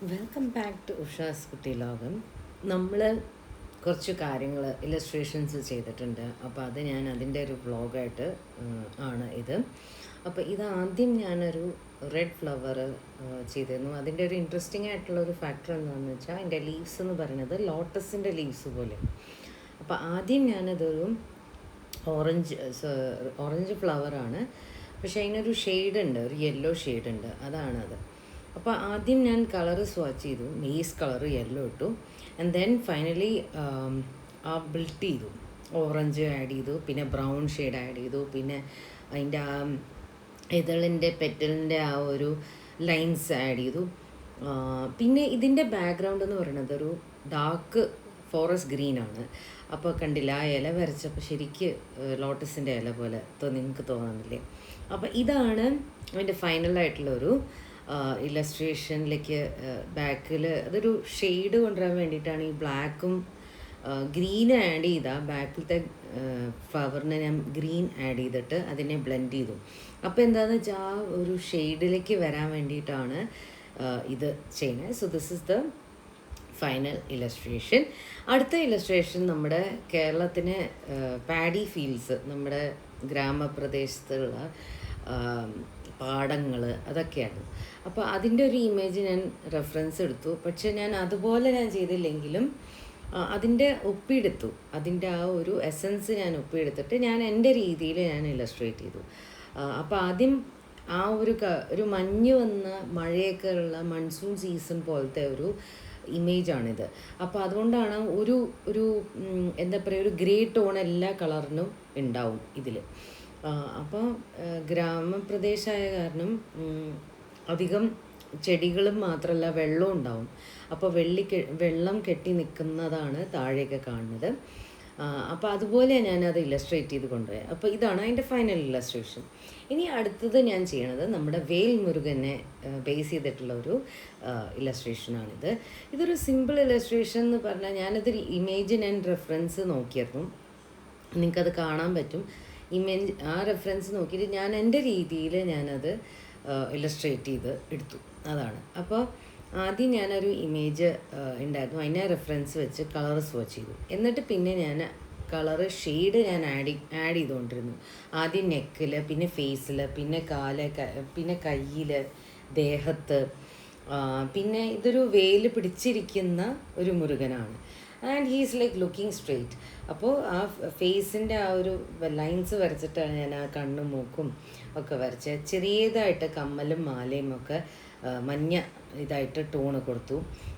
Welcome back to ഉഷാസ് കുട്ടി ലോകം. നമ്മൾ കുറച്ച് കാര്യങ്ങൾ ഇല്ലസ്ട്രേഷൻസ് ചെയ്തിട്ടുണ്ട്. അപ്പോൾ അത് ഞാൻ അതിൻ്റെ ഒരു വ്ളോഗായിട്ട് ആണ് ഇത്. അപ്പോൾ ഇത് ആദ്യം ഞാനൊരു റെഡ് ഫ്ലവർ ചെയ്തിരുന്നു. അതിൻ്റെ ഒരു ഇൻട്രസ്റ്റിംഗ് ആയിട്ടുള്ള ഒരു ഫാക്ടർ എന്താണെന്ന് വെച്ചാൽ അതിൻ്റെ ലീവ്സ് എന്ന് പറയുന്നത് ലോട്ടസിൻ്റെ ലീവ്സ് പോലെ. അപ്പോൾ ആദ്യം ഞാനതൊരു ഓറഞ്ച് ഫ്ലവറാണ്, പക്ഷേ അതിനൊരു ഷെയ്ഡ് ഉണ്ട്, ഒരു യെല്ലോ ഷെയ്ഡ് ഉണ്ട്, അതാണത്. അപ്പോൾ ആദ്യം ഞാൻ കളറ് സ്വാച്ച് ചെയ്തു, ബേസ് കളറ് യെല്ലോ ഇട്ടു, ആൻഡ് ദെൻ ഫൈനലി ആ ബിൽട്ട് ചെയ്തു, ഓറഞ്ച് ആഡ് ചെയ്തു, പിന്നെ ബ്രൗൺ ഷെയ്ഡ് ആഡ് ചെയ്തു, പിന്നെ അതിൻ്റെ ആ ഇതളിൻ്റെ പെറ്റലിൻ്റെ ആ ഒരു ലൈൻസ് ആഡ് ചെയ്തു. പിന്നെ ഇതിൻ്റെ ബാക്ക്ഗ്രൗണ്ട് എന്ന് പറയുന്നത് ഒരു ഡാർക്ക് ഫോറസ്റ്റ് ഗ്രീനാണ്. അപ്പോൾ കണ്ടില്ല, ആ ഇല വരച്ചപ്പോൾ ശരിക്ക് ലോട്ടസിൻ്റെ ഇല പോലെ നിങ്ങൾക്ക് തോന്നുന്നില്ലേ? അപ്പോൾ ഇതാണ് അതിൻ്റെ ഫൈനലായിട്ടുള്ളൊരു ഇല്ലസ്ട്രേഷനിലേക്ക്. ബാക്കിൽ അതൊരു ഷെയ്ഡ് കൊണ്ടുവരാൻ വേണ്ടിയിട്ടാണ് ഈ ബ്ലാക്കും ഗ്രീൻ ആഡ് ചെയ്താൽ ബാക്കിലത്തെ ഫ്ലവറിനെ ഞാൻ ഗ്രീൻ ആഡ് ചെയ്തിട്ട് അതിനെ ബ്ലെൻഡ് ചെയ്തു. അപ്പോൾ എന്താണെന്ന് വെച്ചാൽ ആ ഒരു ഷെയ്ഡിലേക്ക് വരാൻ വേണ്ടിയിട്ടാണ് ഇത് ചെയ്യുന്നത്. So this is the final illustration. അടുത്ത ഇല്ലസ്ട്രേഷൻ നമ്മുടെ കേരളത്തിന് പാഡി ഫീൽഡ്സ്, നമ്മുടെ ഗ്രാമപ്രദേശത്തുള്ള പാടങ്ങൾ, അതൊക്കെയാണ്. അപ്പോൾ അതിൻ്റെ ഒരു ഇമേജ് ഞാൻ റെഫറൻസ് എടുത്തു, പക്ഷെ ഞാൻ അതുപോലെ ഞാൻ ചെയ്തില്ലെങ്കിലും അതിൻ്റെ ഒപ്പിയെടുത്തു, അതിൻ്റെ ആ ഒരു എസൻസ് ഞാൻ ഒപ്പിയെടുത്തിട്ട് ഞാൻ എൻ്റെ രീതിയിൽ ഞാൻ ഇല്ലസ്ട്രേറ്റ് ചെയ്തു. അപ്പോൾ ആദ്യം ആ ഒരു മഞ്ഞ് വന്ന മഴയൊക്കെ ഉള്ള മൺസൂൺ സീസൺ പോലത്തെ ഒരു ഇമേജാണിത്. അപ്പോൾ അതുകൊണ്ടാണ് ഒരു എന്താ പറയുക, ഒരു ഗ്രേ ടോൺ എല്ലാ കളറിനും ഉണ്ടാവും ഇതിൽ. അപ്പോൾ ഗ്രാമപ്രദേശമായ കാരണം അധികം ചെടികളും മാത്രമല്ല വെള്ളവും ഉണ്ടാവും. അപ്പോൾ വെള്ളം കെട്ടി നിൽക്കുന്നതാണ് താഴെയൊക്കെ കാണുന്നത്. അപ്പോൾ അതുപോലെ ഞാനത് ഇല്ലസ്ട്രേറ്റ് ചെയ്ത് കൊണ്ടുപോയി. അപ്പോൾ ഇതാണ് അതിൻ്റെ ഫൈനൽ ഇല്ലസ്ട്രേഷൻ. ഇനി അടുത്തത് ഞാൻ ചെയ്യണത് നമ്മുടെ വേൽ മുരുകനെ ബേസ് ചെയ്തിട്ടുള്ള ഒരു ഇല്ലസ്ട്രേഷനാണിത്. ഇതൊരു സിമ്പിൾ ഇല്ലസ്ട്രേഷൻ എന്ന് പറഞ്ഞാൽ ഞാനതൊരു ഇമേജ് ഞാൻ റെഫറൻസ് നോക്കിയിരുന്നു, നിങ്ങൾക്കത് കാണാൻ പറ്റും. ഇമേജ് ആ റെഫറൻസ് നോക്കിയിട്ട് ഞാൻ എൻ്റെ രീതിയിൽ ഞാനത് ഇല്ലസ്ട്രേറ്റ് ചെയ്ത് എടുത്തു, അതാണ്. അപ്പോൾ ആദ്യം ഞാനൊരു ഇമേജ് ഉണ്ടായിരുന്നു, അതിനെ റെഫറൻസ് വെച്ച് കളർ സ്വാച്ച് ചെയ്തു. എന്നിട്ട് പിന്നെ ഞാൻ കളറ് ഷെയ്ഡ് ഞാൻ ആഡ് ചെയ്തുകൊണ്ടിരുന്നു. ആദ്യം നെക്കിൽ, പിന്നെ ഫേസിൽ, പിന്നെ പിന്നെ കയ്യിൽ, ദേഹത്ത്. പിന്നെ ഇതൊരു വേല് പിടിച്ചിരിക്കുന്ന ഒരു മുരുകനാണ്, and he's like looking straight. അപ്പോൾ ആ ഫേസിൻ്റെ ആ ഒരു ലൈൻസ് വരച്ചിട്ടാണ് ഞാൻ ആ കണ്ണും മൂക്കും ഒക്കെ വരച്ചത്. ചെറിയതായിട്ട് കമ്മലും മാലയും ഒക്കെ മഞ്ഞ ഇതായിട്ട് ടോണ് കൊടുത്തു.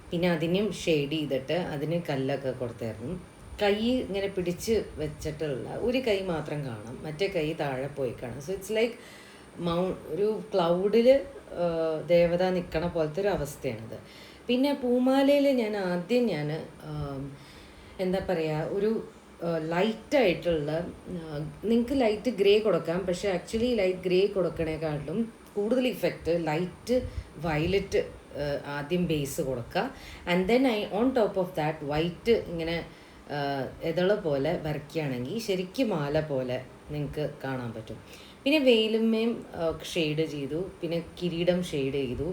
പിന്നെ അതിനും ഷെയ്ഡ് ചെയ്തിട്ട് അതിന് കല്ലൊക്കെ കൊടുത്തായിരുന്നു. കൈ ഇങ്ങനെ പിടിച്ച് വെച്ചിട്ടുള്ള ഒരു കൈ മാത്രം കാണാം, മറ്റേ കൈ താഴെ പോയി കാണാം. സോ ഇറ്റ്സ് ലൈക്ക് ഒരു ക്ലൗഡിൽ ദേവത നിൽക്കണ പോലത്തെ ഒരു അവസ്ഥയാണിത്. പിന്നെ പൂമാലയിൽ ഞാൻ എന്താ പറയുക, ഒരു ലൈറ്റായിട്ടുള്ള, നിങ്ങൾക്ക് ലൈറ്റ് ഗ്രേ കൊടുക്കാം, പക്ഷേ ആക്ച്വലി ലൈറ്റ് ഗ്രേ കൊടുക്കണേക്കാട്ടിലും കൂടുതൽ ഇഫക്റ്റ് ലൈറ്റ് വയലറ്റ് ആദ്യം ബേസ് കൊടുക്കുക, and then on top of that white ഇങ്ങനെ ഇതള പോലെ വരയ്ക്കുകയാണെങ്കിൽ ശരിക്കും മാല പോലെ നിങ്ങൾക്ക് കാണാൻ പറ്റും. പിന്നെ വെയിലുമ്മയും ഷെയ്ഡ് ചെയ്തു, പിന്നെ കിരീടം ഷെയ്ഡ് ചെയ്തു.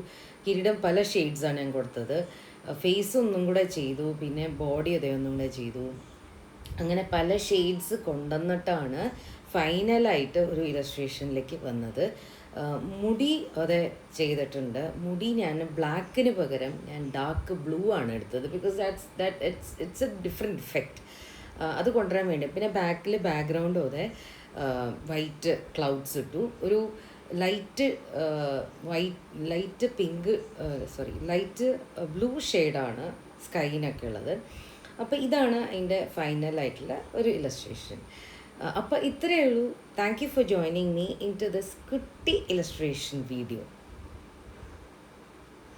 കിരീടം പല ഷെയ്ഡ്സാണ് ഞാൻ കൊടുത്തത്. ഫേസ് ഒന്നും കൂടെ ചെയ്തു, പിന്നെ ബോഡി അതേ ഒന്നും കൂടെ ചെയ്തു. അങ്ങനെ പല ഷെയ്ഡ്സ് കൊണ്ടുവന്നിട്ടാണ് ഫൈനലായിട്ട് ഒരു ഇല്ലസ്ട്രേഷനിലേക്ക് വന്നത്. മുടി അതെ ചെയ്തിട്ടുണ്ട്. മുടി ഞാൻ ബ്ലാക്കിന് പകരം ഞാൻ ഡാർക്ക് ബ്ലൂ ആണ് എടുത്തത്, because it's A different effect. അത് കൊണ്ടുവരാൻ വേണ്ടി. പിന്നെ ബാക്ക്ഗ്രൗണ്ടും അതെ വൈറ്റ് ക്ലൗഡ്സ് ഇട്ടു. ഒരു ലൈറ്റ് ബ്ലൂ ഷെയ്ഡാണ് സ്കൈനൊക്കെ ഉള്ളത്. അപ്പോൾ ഇതാണ് അതിൻ്റെ ഫൈനലായിട്ടുള്ള ഒരു ഇല്ലസ്ട്രേഷൻ. അപ്പോൾ ഇത്രയേ ഉള്ളൂ. Thank you for joining me in to this കുട്ടി ഇല്ലസ്ട്രേഷൻ വീഡിയോ.